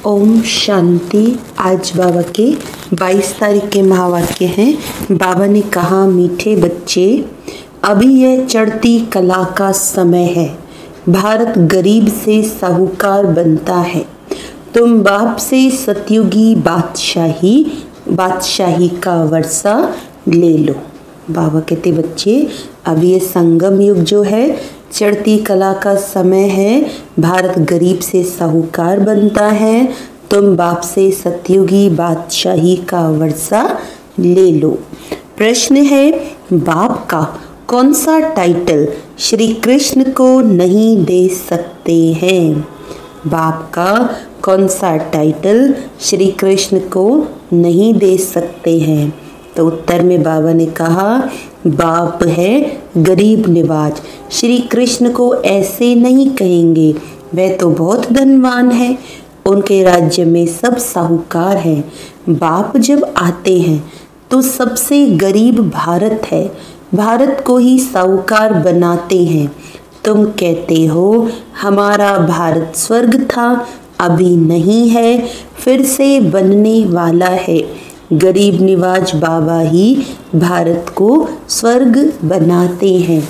ओम शांति। आज बाबा के 22 तारीख के महावाक्य हैं। बाबा ने कहा, मीठे बच्चे, अभी यह चढ़ती कला का समय है। भारत गरीब से साहूकार बनता है। तुम बाप से सतयुगी बादशाही का वर्षा ले लो। बाबा कहते, बच्चे, अभी ये संगम युग जो है, चढ़ती कला का समय है। भारत गरीब से साहूकार बनता है। तुम बाप से सतयुगी बादशाही का वर्षा ले लो। प्रश्न है, बाप का कौन सा टाइटल श्री कृष्ण को नहीं दे सकते हैं? बाप का कौन सा टाइटल श्री कृष्ण को नहीं दे सकते हैं? तो उत्तर में बाबा ने कहा, बाप है गरीब निवाज। श्री कृष्ण को ऐसे नहीं कहेंगे, वह तो बहुत धनवान है। उनके राज्य में सब साहूकार हैं। बाप जब आते हैं तो सबसे गरीब भारत है। भारत को ही साहूकार बनाते हैं। तुम कहते हो हमारा भारत स्वर्ग था, अभी नहीं है, फिर से बनने वाला है। गरीब निवाज बाबा ही भारत को स्वर्ग बनाते हैं।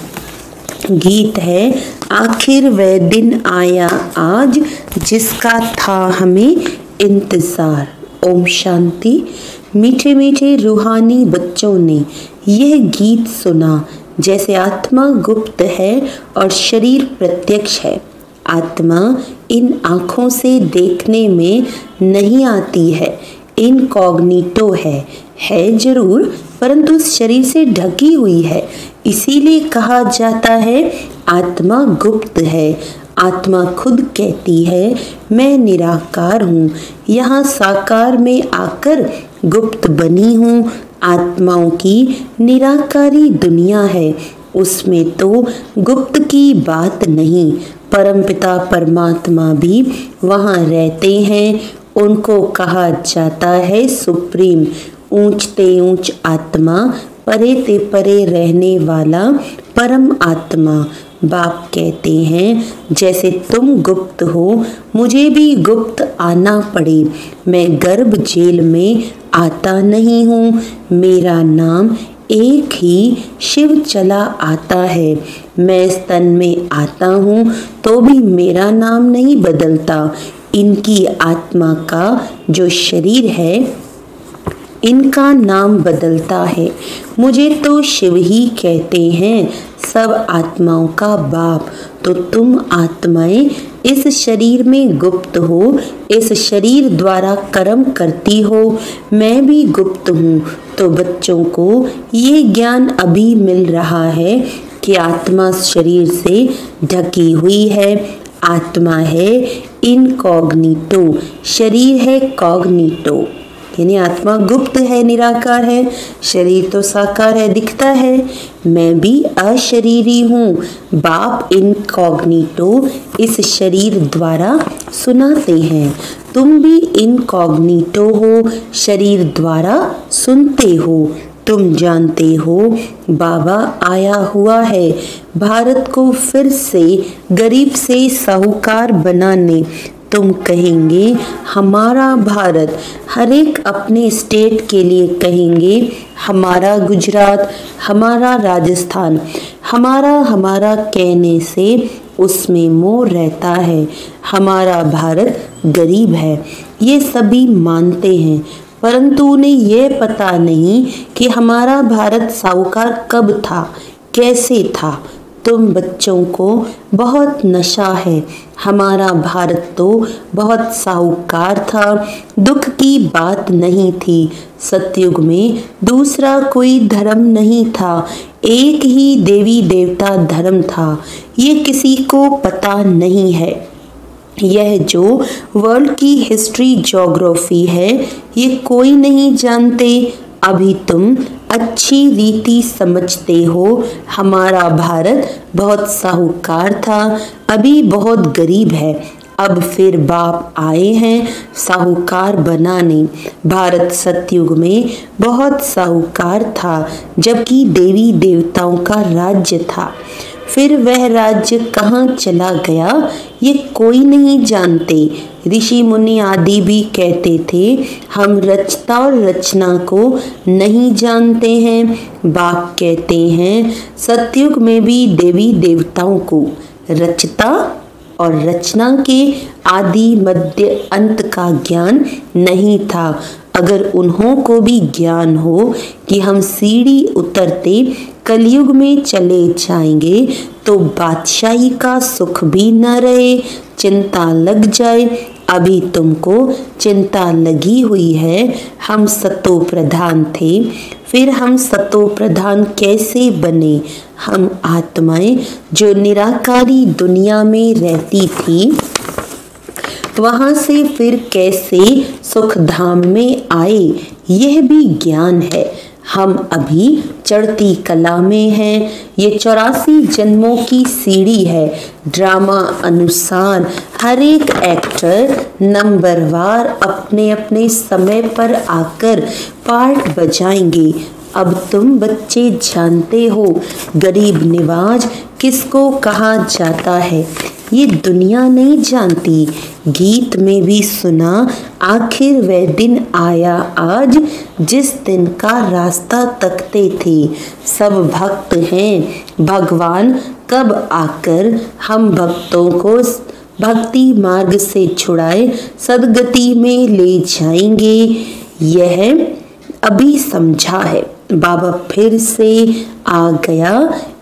गीत है, आखिर वह दिन आया आज जिसका था हमें इंतजार। ओम शांति। मीठे मीठे रूहानी बच्चों ने यह गीत सुना। जैसे आत्मा गुप्त है और शरीर प्रत्यक्ष है। आत्मा इन आँखों से देखने में नहीं आती है, इनकॉग्निटो है जरूर, परंतु शरीर से ढकी हुई है। इसीलिए कहा जाता है आत्मा गुप्त है। आत्मा खुद कहती है, मैं निराकार हूँ, यहाँ साकार में आकर गुप्त बनी हूँ। आत्माओं की निराकारी दुनिया है, उसमें तो गुप्त की बात नहीं। परमपिता परमात्मा भी वहाँ रहते हैं। उनको कहा जाता है सुप्रीम, ऊंचते ऊंच आत्मा, परे ते परे रहने वाला परम आत्मा। बाप कहते हैं, जैसे तुम गुप्त हो, मुझे भी गुप्त आना पड़े। मैं गर्भ जेल में आता नहीं हूँ। मेरा नाम एक ही शिव चला आता है। मैं स्तन में आता हूँ तो भी मेरा नाम नहीं बदलता। इनकी आत्मा का जो शरीर है, इनका नाम बदलता है। मुझे तो शिव ही कहते हैं, सब आत्माओं का बाप। तो तुम आत्माएं इस शरीर में गुप्त हो, इस शरीर द्वारा कर्म करती हो। मैं भी गुप्त हूँ। तो बच्चों को ये ज्ञान अभी मिल रहा है कि आत्मा शरीर से ढकी हुई है। आत्मा है इनकॉग्निटो, शरीर है कॉग्निटो। यानी आत्मा गुप्त है, निराकार है, शरीर तो साकार है, दिखता है। मैं भी अशरीरी हूँ। बाप इनकॉग्निटो इस शरीर द्वारा सुनाते हैं। तुम भी इनकॉग्निटो हो, शरीर द्वारा सुनते हो। तुम जानते हो बाबा आया हुआ है भारत को फिर से गरीब से साहूकार बनाने। तुम कहेंगे हमारा भारत, हर एक अपने स्टेट के लिए कहेंगे हमारा गुजरात, हमारा राजस्थान। हमारा कहने से उसमें मोह रहता है। हमारा भारत गरीब है, ये सभी मानते हैं, परंतु उन्हें यह पता नहीं कि हमारा भारत साहूकार कब था, कैसे था। तुम बच्चों को बहुत नशा है। हमारा भारत तो बहुत साहूकार था, दुख की बात नहीं थी। सतयुग में दूसरा कोई धर्म नहीं था, एक ही देवी देवता धर्म था। ये किसी को पता नहीं है। यह जो वर्ल्ड की हिस्ट्री ज्योग्राफी है, ये कोई नहीं जानते। अभी तुम अच्छी रीति समझते हो। हमारा भारत बहुत साहूकार था, अभी बहुत गरीब है। अब फिर बाप आए हैं साहूकार बनाने। भारत सतयुग में बहुत साहूकार था, जबकि देवी देवताओं का राज्य था। फिर वह राज्य कहाँ चला गया ये कोई नहीं जानते। ऋषि मुनि आदि भी कहते थे हम रचता और रचना को नहीं जानते हैं। बाप कहते हैं सतयुग में भी देवी देवताओं को रचता और रचना के आदि मध्य अंत का ज्ञान नहीं था। अगर उन्हों को भी ज्ञान हो कि हम सीढ़ी उतरते कलयुग में चले जाएंगे तो बादशाही का सुख भी न रहे, चिंता लग जाए। अभी तुमको चिंता लगी हुई है। हम सतो प्रधान थे, फिर हम सतो प्रधान कैसे बने? हम आत्माएं जो निराकारी दुनिया में रहती थी वहां से फिर कैसे सुख धाम में आए, यह भी ज्ञान है। हम अभी चढ़ती कला में हैं। ये 84 जन्मों की सीढ़ी है। ड्रामा अनुसार हर एक एक्टर नंबरवार अपने अपने समय पर आकर पार्ट बजाएंगे। अब तुम बच्चे जानते हो गरीब निवाज किसको कहा जाता है, ये दुनिया नहीं जानती। गीत में भी सुना आखिर वह दिन आया आज जिस दिन का रास्ता तकते थे सब भक्त हैं। भगवान कब आकर हम भक्तों को भक्ति मार्ग से छुड़ाए सदगति में ले जाएंगे, यह अभी समझा है। बाबा फिर से आ गया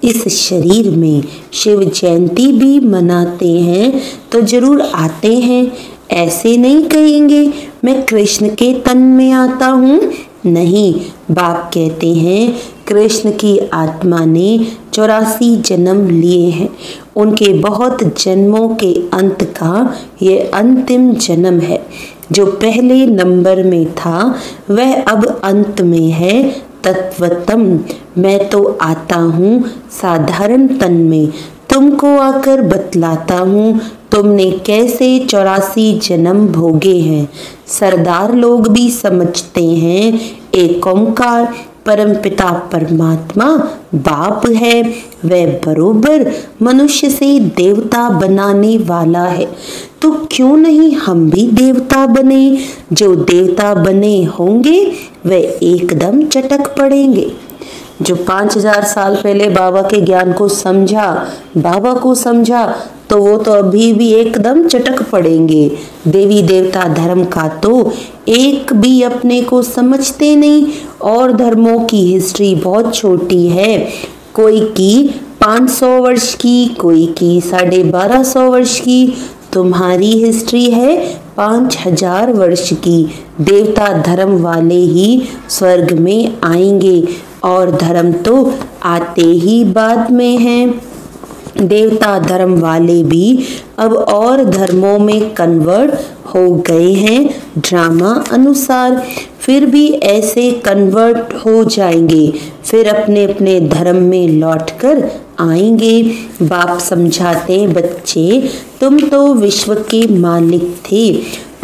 इस शरीर में। शिव जयंती भी मनाते हैं तो जरूर आते हैं। ऐसे नहीं कहेंगे मैं कृष्ण के तन में आता हूँ। नहीं, बाप कहते हैं कृष्ण की आत्मा ने 84 जन्म लिए हैं। उनके बहुत जन्मों के अंत का ये अंतिम जन्म है। जो पहले नंबर में था वह अब अंत में है। तत्वतम मैं तो आता हूँ साधारण तन में, तुमको आकर बतलाता हूँ तुमने कैसे 84 जन्म भोगे हैं। सरदार लोग भी समझते हैं एक ओंकार परमपिता परमात्मा बाप है, वह बरोबर मनुष्य से देवता बनाने वाला है। तो क्यों नहीं हम भी देवता बने? जो देवता बने होंगे वह एकदम चटक पड़ेंगे। जो 5000 साल पहले बाबा के ज्ञान को समझा, बाबा को समझा, तो वो तो अभी भी एकदम चटक पड़ेंगे। देवी देवता धर्म का तो एक भी अपने को समझते नहीं। और धर्मों की हिस्ट्री बहुत छोटी है। कोई की 500 वर्ष की, कोई की 1250 वर्ष की। तुम्हारी हिस्ट्री है 5000 वर्ष की। देवता धर्म वाले ही स्वर्ग में आएंगे और धर्म तो आते ही बाद में हैं। देवता धर्म वाले भी अब और धर्मों में कन्वर्ट हो गए हैं ड्रामा अनुसार। फिर भी ऐसे कन्वर्ट हो जाएंगे, फिर अपने अपने धर्म में लौटकर आएंगे। बाप समझाते बच्चे तुम तो विश्व के मालिक थे,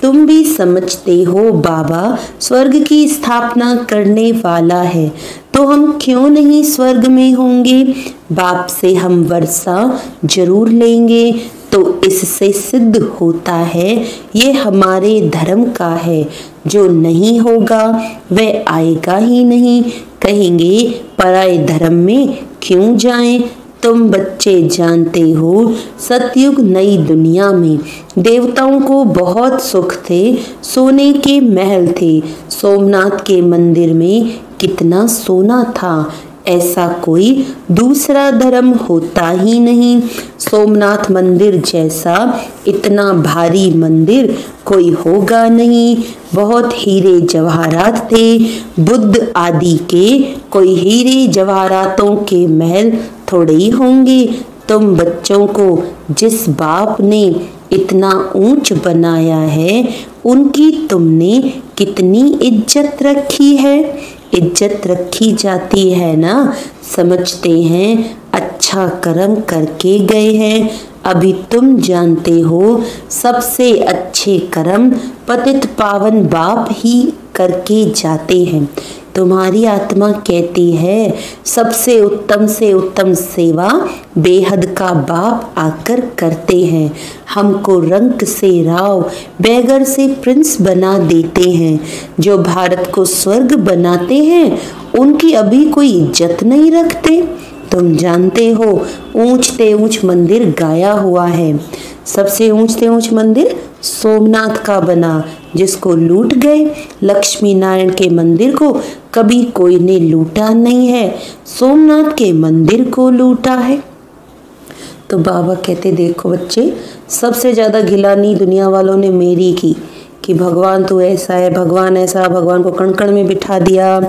तुम भी समझते हो बाबा स्वर्ग की स्थापना करने वाला है, तो हम क्यों नहीं स्वर्ग में होंगे? बाप से हम वर्षा जरूर लेंगे। तो इससे सिद्ध होता है ये हमारे धर्म का है। जो नहीं होगा वह आएगा ही नहीं। कहेंगे पराये धर्म में क्यों जाएं? तुम बच्चे जानते हो सतयुग नई दुनिया में देवताओं को बहुत सुख थे, सोने के महल थे। सोमनाथ के मंदिर में कितना सोना था, ऐसा कोई दूसरा धर्म होता ही नहीं। सोमनाथ मंदिर जैसा इतना भारी मंदिर कोई होगा नहीं। बहुत हीरे जवाहरात थे बुद्ध आदि के, कोई हीरे जवाहरातों के महल थोड़े ही होंगे। तुम बच्चों को जिस बाप ने इतना ऊंच बनाया है उनकी तुमने कितनी इज्जत रखी है? इज्जत रखी जाती है ना, समझते हैं अच्छा कर्म करके गए हैं। अभी तुम जानते हो सबसे अच्छे कर्म पतित पावन बाप ही करके जाते हैं। तुम्हारी आत्मा कहती है सबसे उत्तम से उत्तम सेवा बेहद का बाप आकर करते हैं। हमको रंक से राव, बैगर से प्रिंस बना देते हैं। जो भारत को स्वर्ग बनाते हैं उनकी अभी कोई इज्जत नहीं रखते। तुम जानते हो ऊंच से ऊंच मंदिर गाया हुआ है। सबसे ऊंच से ऊंच मंदिर सोमनाथ का बना, जिसको लूट गए। लक्ष्मी नारायण के मंदिर को कभी कोई ने लूटा नहीं है, सोमनाथ के मंदिर को लूटा है। तो बाबा कहते देखो बच्चे, सबसे ज्यादा गिलानी दुनिया वालों ने मेरी की कि भगवान तो ऐसा है, भगवान ऐसा, भगवान को कण कण में बिठा दिया।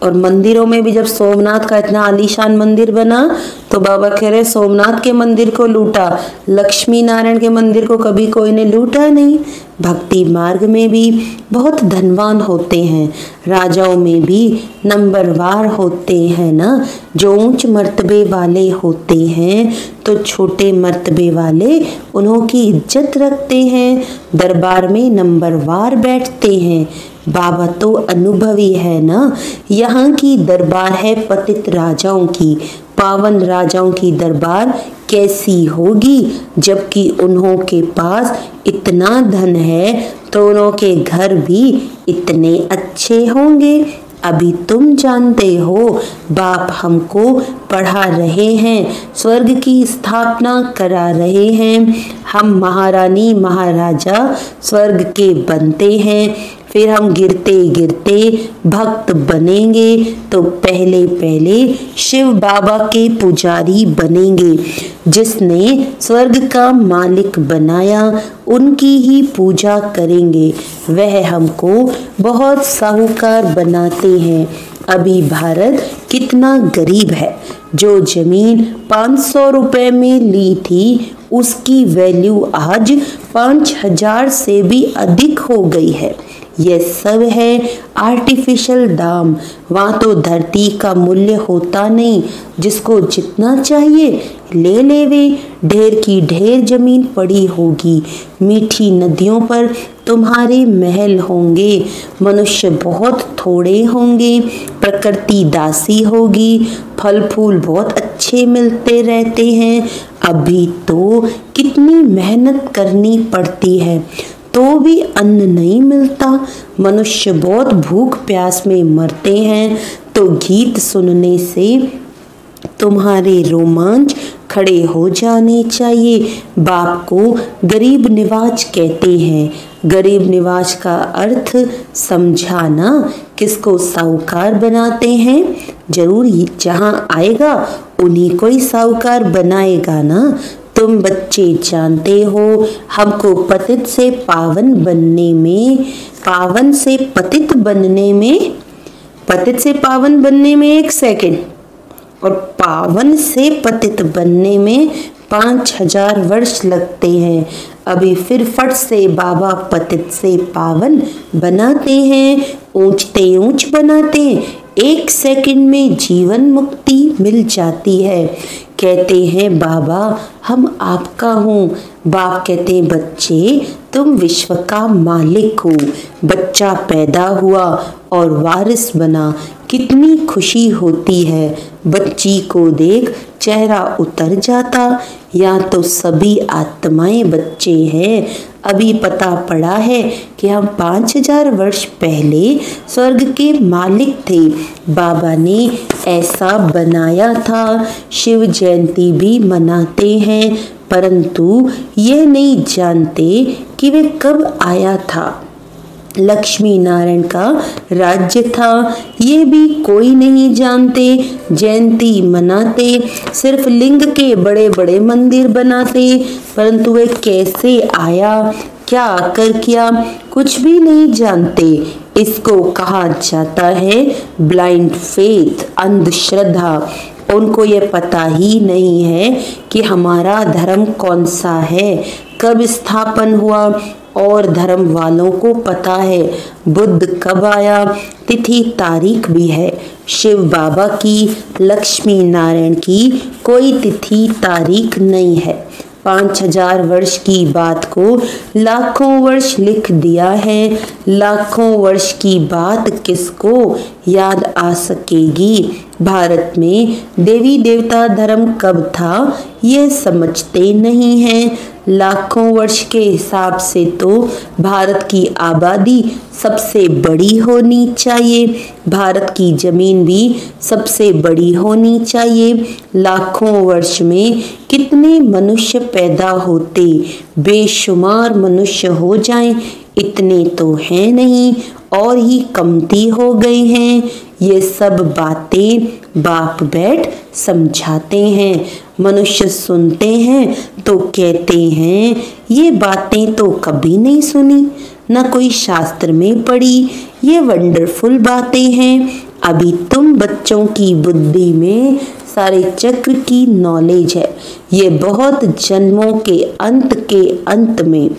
और मंदिरों में भी जब सोमनाथ का इतना आलीशान मंदिर बना तो बाबा कह रहे सोमनाथ के मंदिर को लूटा, लक्ष्मी नारायण के मंदिर को कभी कोई ने लूटा नहीं। भक्ति मार्ग में भी बहुत धनवान होते हैं, राजाओं में भी नंबरवार होते हैं ना। जो ऊंच मर्तबे वाले होते हैं तो छोटे मर्तबे वाले उन्हों की इज्जत रखते हैं, दरबार में नंबरवार बैठते हैं। बाबा तो अनुभवी है ना। यहाँ की दरबार है पतित राजाओं की, पावन राजाओं की दरबार कैसी होगी, जबकि उन्हों के पास इतना धन है तो उन्हों के घर भी इतने अच्छे होंगे। अभी तुम जानते हो बाप हमको पढ़ा रहे हैं, स्वर्ग की स्थापना करा रहे हैं। हम महारानी महाराजा स्वर्ग के बनते हैं, फिर हम गिरते गिरते भक्त बनेंगे तो पहले पहले शिव बाबा के पुजारी बनेंगे। जिसने स्वर्ग का मालिक बनाया उनकी ही पूजा करेंगे, वह हमको बहुत साहूकार बनाते हैं। अभी भारत कितना गरीब है। जो जमीन 500 रुपए में ली थी उसकी वैल्यू आज 5000 से भी अधिक हो गई है। यह सब है आर्टिफिशियल दाम। वहाँ तो धरती का मूल्य होता नहीं, जिसको जितना चाहिए ले लेवे। ढेर की ढेर जमीन पड़ी होगी, मीठी नदियों पर तुम्हारे महल होंगे, मनुष्य बहुत थोड़े होंगे, प्रकृति दासी होगी, फल फूल बहुत अच्छे मिलते रहते हैं। अभी तो कितनी मेहनत करनी पड़ती है तो भी अन्न नहीं मिलता, मनुष्य बहुत भूख प्यास में मरते हैं। तो गीत सुनने से तुम्हारे रोमांच खड़े हो जाने चाहिए। बाप को गरीब निवाज कहते हैं। गरीब निवाज का अर्थ समझाना, किसको साहूकार बनाते हैं। जरूर जहाँ आएगा उन्हीं को ही साहूकार बनाएगा ना। तुम बच्चे जानते हो हमको पतित से पावन बनने में, पावन से पतित बनने में, पतित से पावन बनने में 1 सेकंड और पावन से पतित बनने में 5000 वर्ष लगते हैं। अभी फिर फट से बाबा पतित से पावन बनाते हैं, ऊंचते ऊंच बनाते हैं। 1 सेकंड में जीवन मुक्ति मिल जाती है। कहते हैं बाबा हम आपका हूँ। बाप कहते हैं बच्चे तुम विश्व का मालिक हो। बच्चा पैदा हुआ और वारिस बना, कितनी खुशी होती है। बच्ची को देख चेहरा उतर जाता। या तो सभी आत्माएं बच्चे हैं। अभी पता पड़ा है कि हम 5000 वर्ष पहले स्वर्ग के मालिक थे। बाबा ने ऐसा बनाया था। शिव जयंती भी मनाते हैं, परंतु यह नहीं जानते कि वे कब आया था। लक्ष्मी नारायण का राज्य था, ये भी कोई नहीं जानते। जयंती मनाते, सिर्फ लिंग के बड़े बड़े मंदिर बनाते, परंतु वे कैसे आया, क्या आकर किया, कुछ भी नहीं जानते। इसको कहा जाता है ब्लाइंड फेथ, अंधश्रद्धा। उनको ये पता ही नहीं है कि हमारा धर्म कौन सा है, कब स्थापन हुआ, और धर्म वालों को पता है बुद्ध कब आया, तिथि तारीख भी है। शिव बाबा की, लक्ष्मी नारायण की कोई तिथि तारीख नहीं है। 5000 वर्ष की बात को लाखों वर्ष लिख दिया है। लाखों वर्ष की बात किसको याद आ सकेगी। भारत में देवी देवता धर्म कब था ये समझते नहीं हैं। लाखों वर्ष के हिसाब से तो भारत की आबादी सबसे बड़ी होनी चाहिए, भारत की जमीन भी सबसे बड़ी होनी चाहिए। लाखों वर्ष में कितने मनुष्य पैदा होते, बेशुमार मनुष्य हो जाएं, इतने तो हैं नहीं और ही कमती हो गए हैं। ये सब बातें बाप बैठ समझाते हैं, मनुष्य सुनते हैं तो कहते हैं ये बातें तो कभी नहीं सुनी, न कोई शास्त्र में पढ़ी, ये वंडरफुल बातें हैं। अभी तुम बच्चों की बुद्धि में सारे चक्र की नॉलेज है, ये बहुत जन्मों के अंत में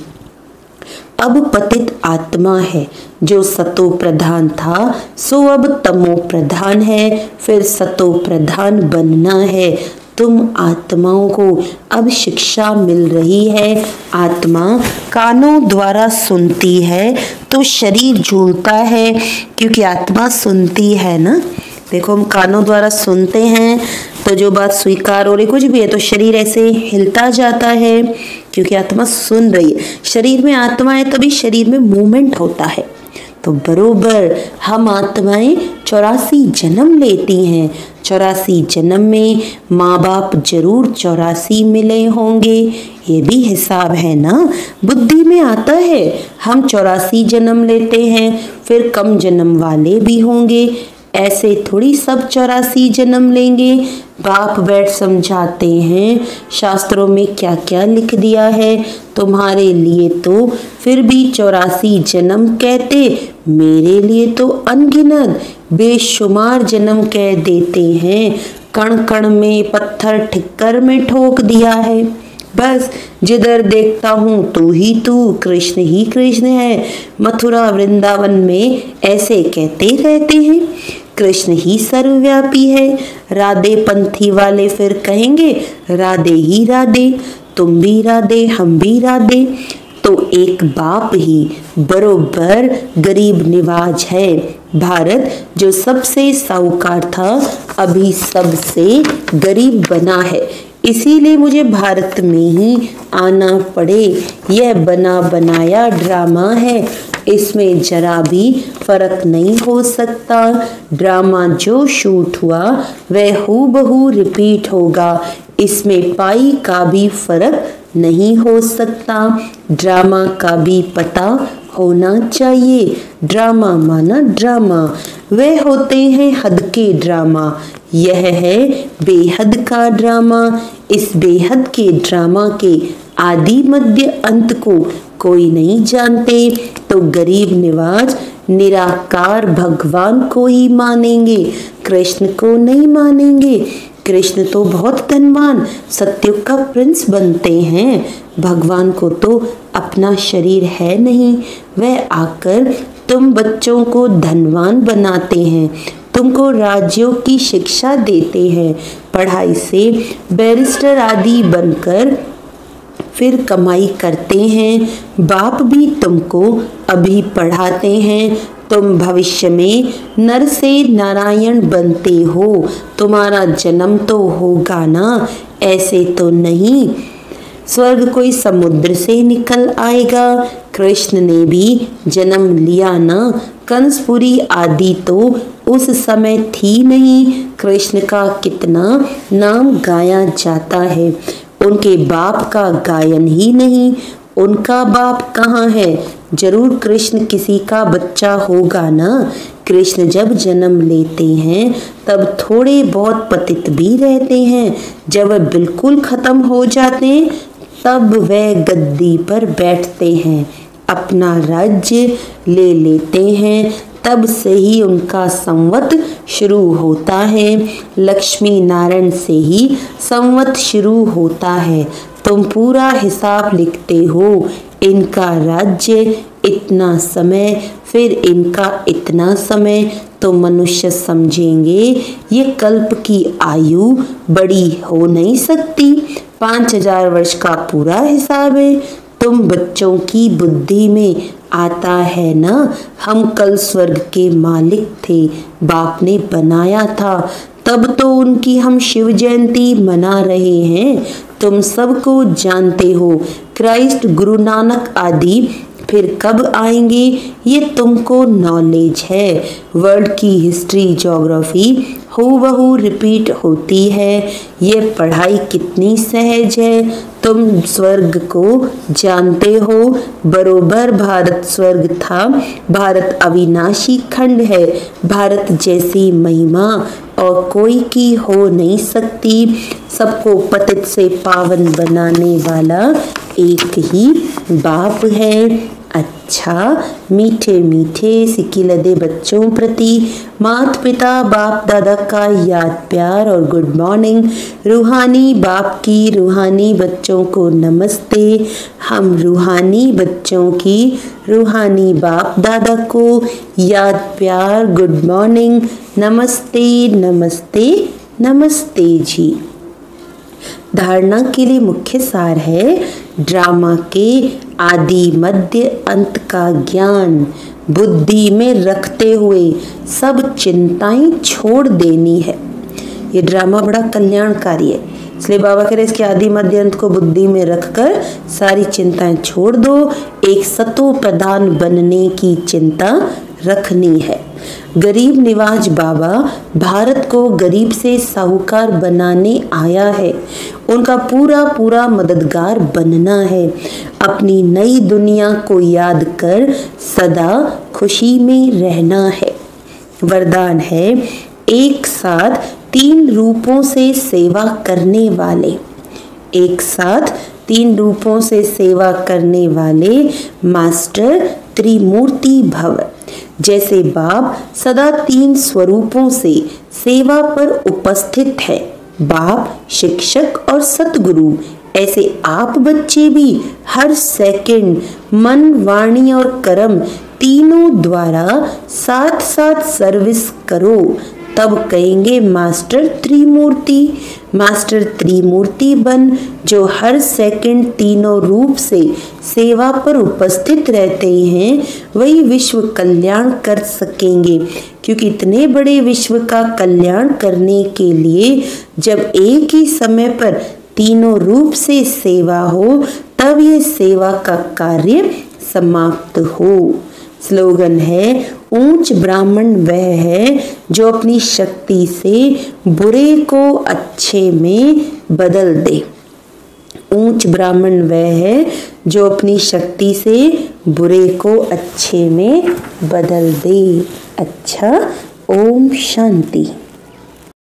अब पतित आत्मा है। जो सतो प्रधान था सो अब तमो प्रधान है, फिर सतो प्रधान बनना है। तुम आत्माओं को अब शिक्षा मिल रही है। आत्मा कानों द्वारा सुनती है तो शरीर झूलता है, क्योंकि आत्मा सुनती है ना। देखो हम कानों द्वारा सुनते हैं तो जो बात स्वीकार हो रही कुछ भी है तो शरीर ऐसे हिलता जाता है, क्योंकि आत्मा सुन रही है। शरीर में आत्मा है तभी शरीर में मूवमेंट होता है। तो बरोबर हम आत्माएं 84 जन्म लेती हैं। 84 जन्म में माँ बाप जरूर 84 मिले होंगे, ये भी हिसाब है ना। बुद्धि में आता है हम 84 जन्म लेते हैं, फिर कम जन्म वाले भी होंगे, ऐसे थोड़ी सब 84 जन्म लेंगे। बाप बैठ समझाते हैं शास्त्रों में क्या क्या लिख दिया है तुम्हारे लिए, तो फिर भी 84 जन्म कहते, मेरे लिए तो अनगिनत बेशुमार जन्म कह देते हैं। कण कण में पत्थर ठिक्कर में ठोक दिया है। बस जिधर देखता हूँ तू ही तू, कृष्ण ही कृष्ण है। मथुरा वृंदावन में ऐसे कहते रहते हैं, कृष्ण ही सर्वव्यापी है। राधे पंथी वाले फिर कहेंगे राधे ही राधे, तुम भी राधे हम भी राधे। तो एक बाप ही बरोबर गरीब निवाज है। भारत जो सबसे साहूकार था अभी सबसे गरीब बना है, इसीलिए मुझे भारत में ही आना पड़े। यह बना बनाया ड्रामा है, इसमें जरा भी फर्क नहीं हो सकता। ड्रामा जो शूट हुआ वह हूबहू रिपीट होगा, इसमें पाई का भी फर्क नहीं हो सकता। ड्रामा का भी पता होना चाहिए। ड्रामा माना ड्रामा, वे होते हैं हद के ड्रामा, यह है बेहद का ड्रामा। इस बेहद के ड्रामा के आदि मध्य अंत को कोई नहीं जानते, तो गरीब निवाज निराकार भगवान को ही मानेंगे, कृष्ण को नहीं मानेंगे। कृष्ण तो बहुत धनवान सत्युग का प्रिंस बनते हैं, भगवान को तो अपना शरीर है नहीं। वह आकर तुम बच्चों को धनवान बनाते हैं, तुमको राज्यों की शिक्षा देते हैं, पढ़ाई से बैरिस्टर आदि बनकर फिर कमाई करते हैं। बाप भी तुमको अभी पढ़ाते हैं, तुम भविष्य में नर से नारायण बनते हो। तुम्हारा जन्म तो होगा ना, ऐसे तो नहीं स्वर्ग कोई समुद्र से निकल आएगा। कृष्ण ने भी जन्म लिया ना, कंसपुरी आदि तो उस समय थी नहीं। कृष्ण का कितना नाम गाया जाता है, उनके बाप का गायन ही नहीं। उनका बाप कहाँ है? जरूर कृष्ण किसी का बच्चा होगा ना। कृष्ण जब जन्म लेते हैं तब थोड़े बहुत पतित भी रहते हैं, जब वह बिल्कुल खत्म हो जाते हैं तब वह गद्दी पर बैठते हैं, अपना राज्य ले लेते हैं, तब से ही उनका संवत शुरू होता है। लक्ष्मी नारायण से ही संवत शुरू होता है। तुम पूरा हिसाब लिखते हो, इनका राज्य इतना समय, फिर इनका इतना समय, तो मनुष्य समझेंगे ये कल्प की आयु बड़ी हो नहीं सकती। 5000 वर्ष का पूरा हिसाब है। तुम बच्चों की बुद्धि में आता है ना, हम कल स्वर्ग के मालिक थे, बाप ने बनाया था, तब तो उनकी हम शिव जयंती मना रहे हैं। तुम सबको जानते हो, क्राइस्ट, गुरु नानक आदि फिर कब आएंगे ये तुमको नॉलेज है। वर्ल्ड की हिस्ट्री, ज्योग्राफी हूबहू रिपीट होती है। ये पढ़ाई कितनी सहज है। तुम स्वर्ग को जानते हो, बरोबर भारत स्वर्ग था। भारत अविनाशी खंड है। भारत जैसी महिमा और कोई की हो नहीं सकती। सबको पतित से पावन बनाने वाला एक ही बाप है। अच्छा, मीठे मीठे सिकिलदे बच्चों प्रति माता पिता बाप दादा का याद प्यार और गुड मॉर्निंग। रूहानी बाप की रूहानी बच्चों को नमस्ते। हम रूहानी बच्चों की रूहानी बाप दादा को याद प्यार गुड मॉर्निंग, नमस्ते नमस्ते नमस्ते जी। धारणा के लिए मुख्य सार है, ड्रामा के आदि मध्य अंत का ज्ञान बुद्धि में रखते हुए सब चिंताएं छोड़ देनी है। ये ड्रामा बड़ा कल्याणकारी है, इसलिए बाबा कह रहे इसके आदि मध्य अंत को बुद्धि में रखकर सारी चिंताएं छोड़ दो। एक सतो प्रधान बनने की चिंता रखनी है। गरीब निवाज बाबा भारत को गरीब से साहूकार बनाने आया है। उनका पूरा पूरा मददगार बनना है। अपनी नई दुनिया को याद कर सदा खुशी में रहना है। वरदान है, एक साथ 3 रूपों से सेवा करने वाले। एक साथ 3 रूपों से सेवा करने वाले मास्टर त्रिमूर्ति भव। जैसे बाप सदा 3 स्वरूपों से सेवा पर उपस्थित है, बाप, शिक्षक और सतगुरु, ऐसे आप बच्चे भी हर सेकंड मन, वाणी और कर्म तीनों द्वारा साथ साथ सर्विस करो। तब कहेंगे मास्टर त्रिमूर्ति। मास्टर त्रिमूर्ति बन जो हर सेकंड तीनों रूप से सेवा पर उपस्थित रहते हैं, वही विश्व कल्याण कर सकेंगे। क्योंकि इतने बड़े विश्व का कल्याण करने के लिए जब एक ही समय पर तीनों रूप से सेवा हो, तब ये सेवा का कार्य समाप्त हो। स्लोगन है, ऊंच ब्राह्मण वह है जो अपनी शक्ति से बुरे को अच्छे में बदल दे। ऊंच ब्राह्मण वह है जो अपनी शक्ति से बुरे को अच्छे में बदल दे। अच्छा, ओम शांति।